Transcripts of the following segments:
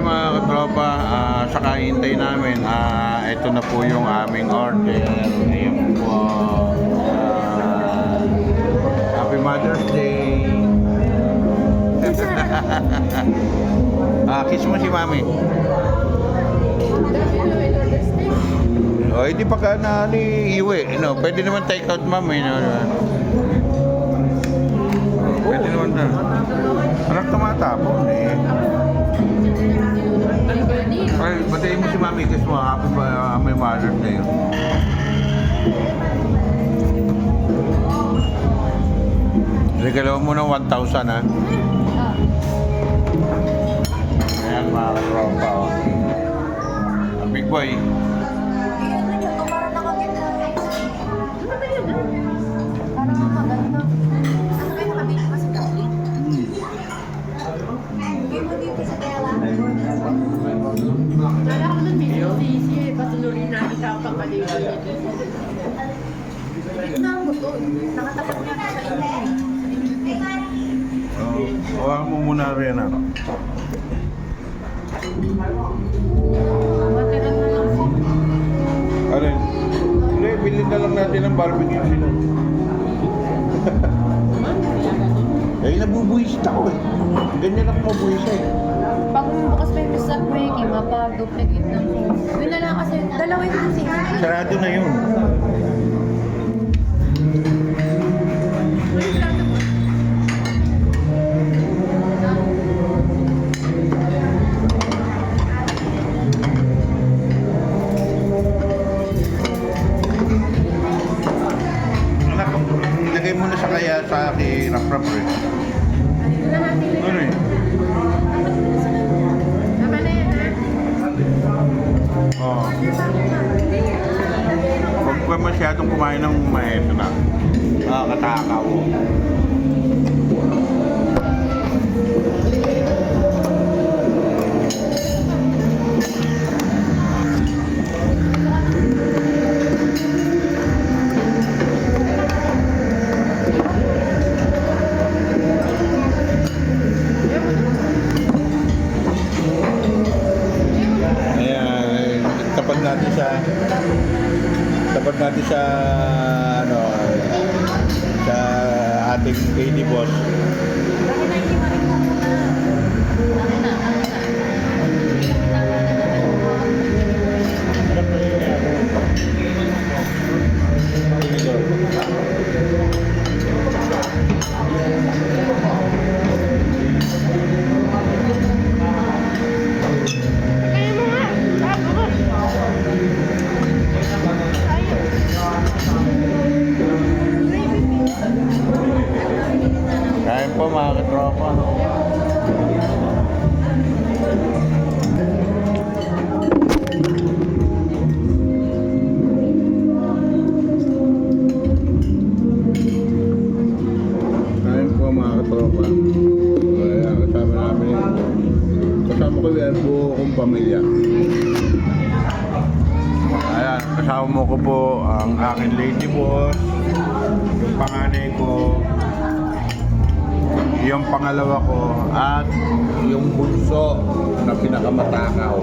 Ay mga katropa, saka hintay namin, ito na po yung aming order. Ayan po. Happy Mother's Day. Kiss mo si Mami. Hindi pa ka na iwi. Pwede naman take out, Mami. Pwede naman na. Anak tumatapon eh. Ay, batayin mo si Mami, kiss mo. Happy Mother's Day. Regalo mo ng 1,000 ha. Ayan mga katropa. Big boy. Huwag mo muna rin ako. Alin? Hindi, bilhin na lang natin ng barbecue sino. Nabubuwisit ako eh. Ganyan ako mabuwis eh. Pag bukas pa yung sa breaking, mapag-duplicate na po. Yun na lang kasi, dalawa yung kasi. Sarado na yun. Ilagay mo na sa kaya sa akin, rap-rap rin. Ano eh? Tama na yan, ha? Oo. Huwag ka masyadong kumain ng maeto na. Katakaw. Tapat natin sa sa ating KD boss. Kain po mga katropa. Kain po mga katropa. Ayan, kasama namin. Kasama ko yan buo kong pamilya. Ayan, kasama ko po ang aking lady boss, yung panganay ko, yung pangalawa ko, at yung bunso na pinakamatakaw.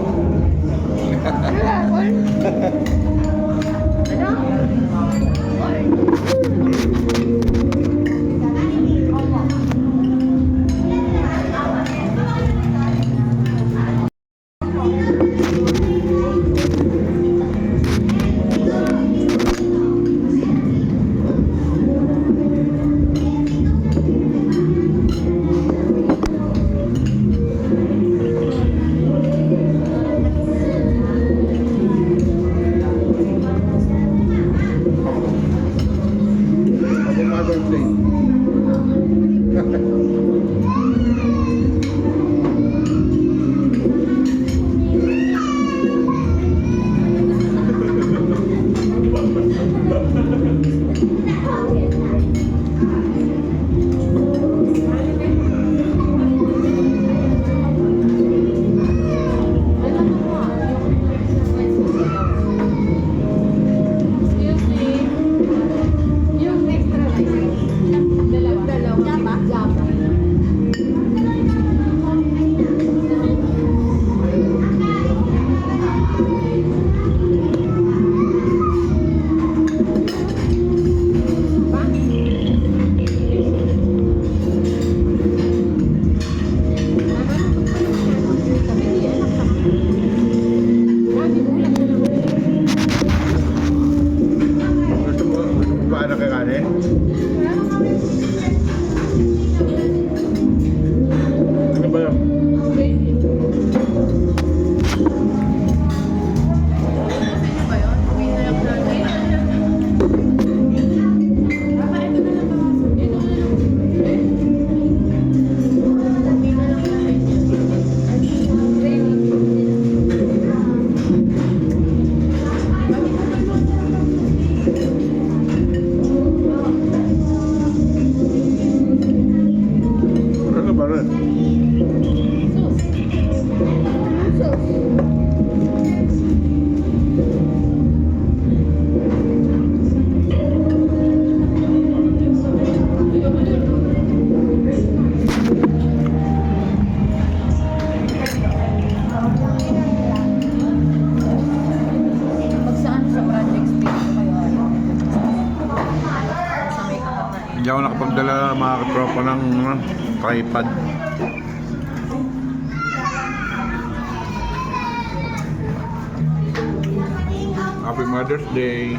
mga katropa ng tripod. Happy Mother's Day.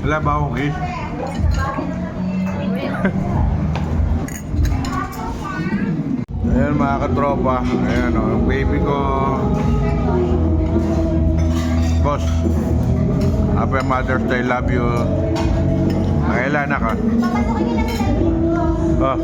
Wala ba akong kiss? Ayan mga katropa. Ayan o, ang baby ko. Boss, Happy Mother's Day, love you. Nakailan na ka? Oh.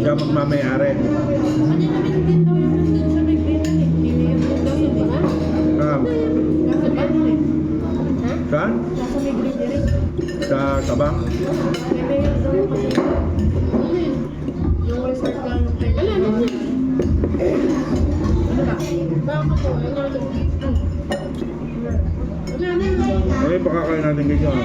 Siya magmamayari. Saan? Sa Tabang? Ay, baka kaya natin ganyan.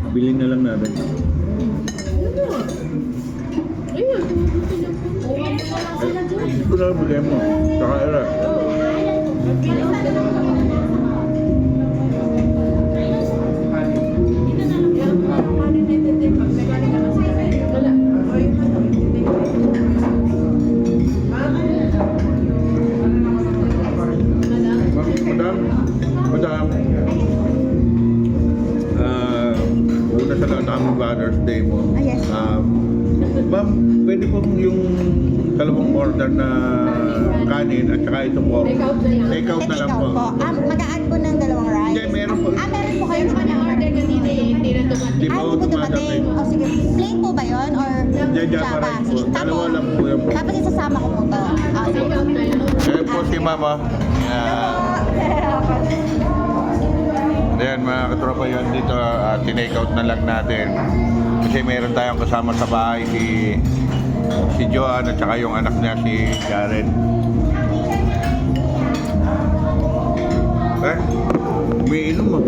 Bilhin na lang natin. Hindi ko na bigay mo. Saka era. Madam, una sa lahat ang Mother's Day mo. Yes. Ma'am, pwede pong yung dalawang order na kanin at saka itong pork. Take out na lang po. Mag-a-add po ng dalawang rice. Hindi, meron po. Meron po kayo sa order kanina hindi na Hindi po Hindi po dumating. dumating. O sige, plain po ba yun? Or Java rice po. Sige, Dalawa lang po yan po. Tapos isasama ko po to. Sige. Ayan po si Mama. Ayan mga katropa yun dito, tinake out na lang natin. Kasi meron tayong kasama sa bahay si Joan at saka yung anak niya si Jared. Umiinom mo.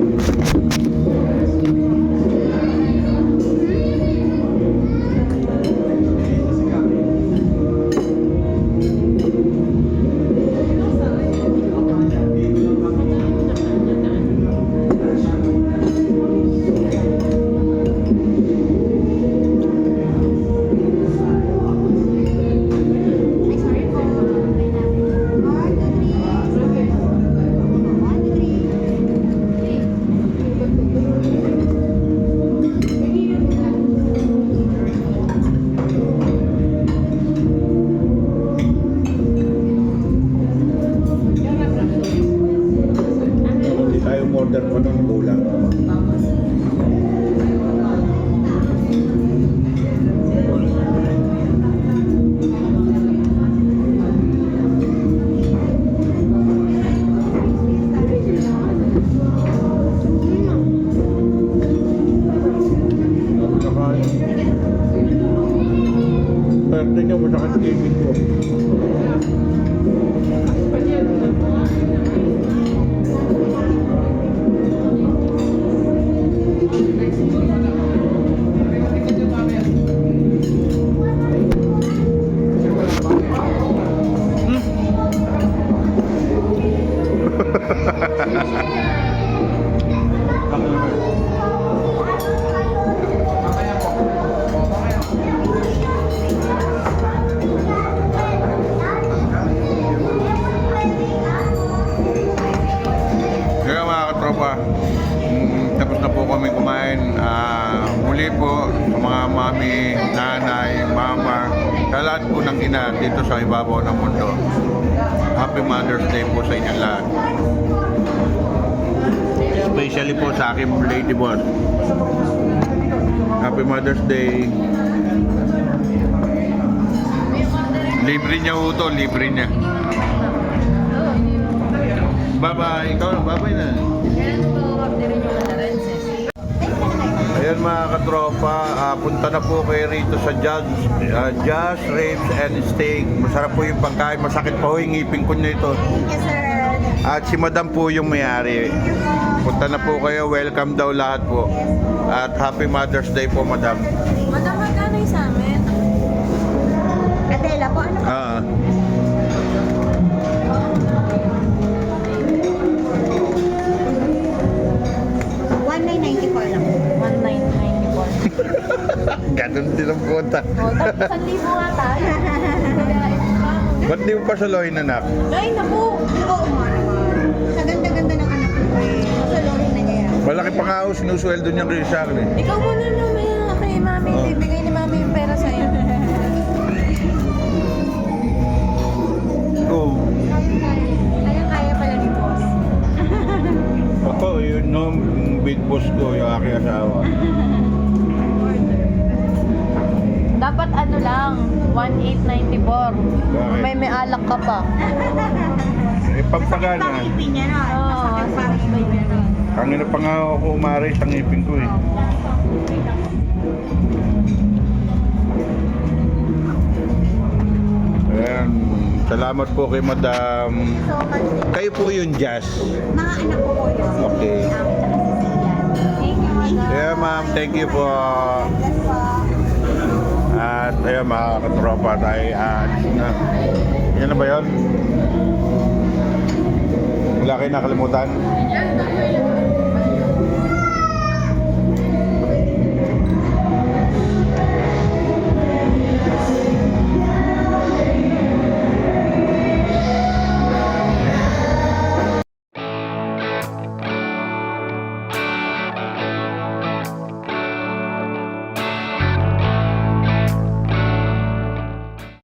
Order ko ng kulang. Pwede niya masakit gaming ko. sa mga mami, nanay, mama, sa lahat po ng ina dito sa ibabaw ng mundo. Happy Mother's Day po sa inyo lahat. Especially po sa aking lady boss. Happy Mother's Day. Libre niya ho to, libre niya. Bye-bye. Ikaw na, bye-bye na. Kailan po orderin yung allowances? Ayan mga katropa, punta na po kayo rito sa Jazz Ribs and Steak. Masarap po yung pagkain, masakit pa ho yung ngipin ko nito. Thank you, sir. At si Madam po yung may-ari. Punta na po kayo, welcome daw lahat po. At Happy Mother's Day po, Madam. Madam, magkano yung sa amin? Adela po, ano? Ah, 1994 lang. 1994. ganun din ang punta. O, tapos 1,000 nga tayo. Ba't di mo pa salohin, anak? Ay, naku! Oo nga naman. Sa ganda-ganda ng anak ko eh. Masalohin na niya yan. Malaki pa nga ako, sinusweldo niya kayo sa akin eh. Ikaw muna naman kay mami. Oh. Bibigay ni mami yung pera sa'yo. Oo. Kaya pala ni boss. Ako, yun no, big boss ko, yung aking asawa. Dapat ano lang, 1,894. Bakit? May alak ka pa. Eh, pampagana. Pangipin niya nun. Oo, Masakit pangipin niya nun. Kangina pa nga ako umari sa ngipin ko eh. Ayan, salamat po kay Madam. So, much. Kayo po yung Jazz. Mga anak ko po yun. Okay. Thank you, madam. Yeah, ma'am, thank you po. Bless po. At ayun, mga katropa tayo. Yan na ba yun? Wala kayo nakalimutan?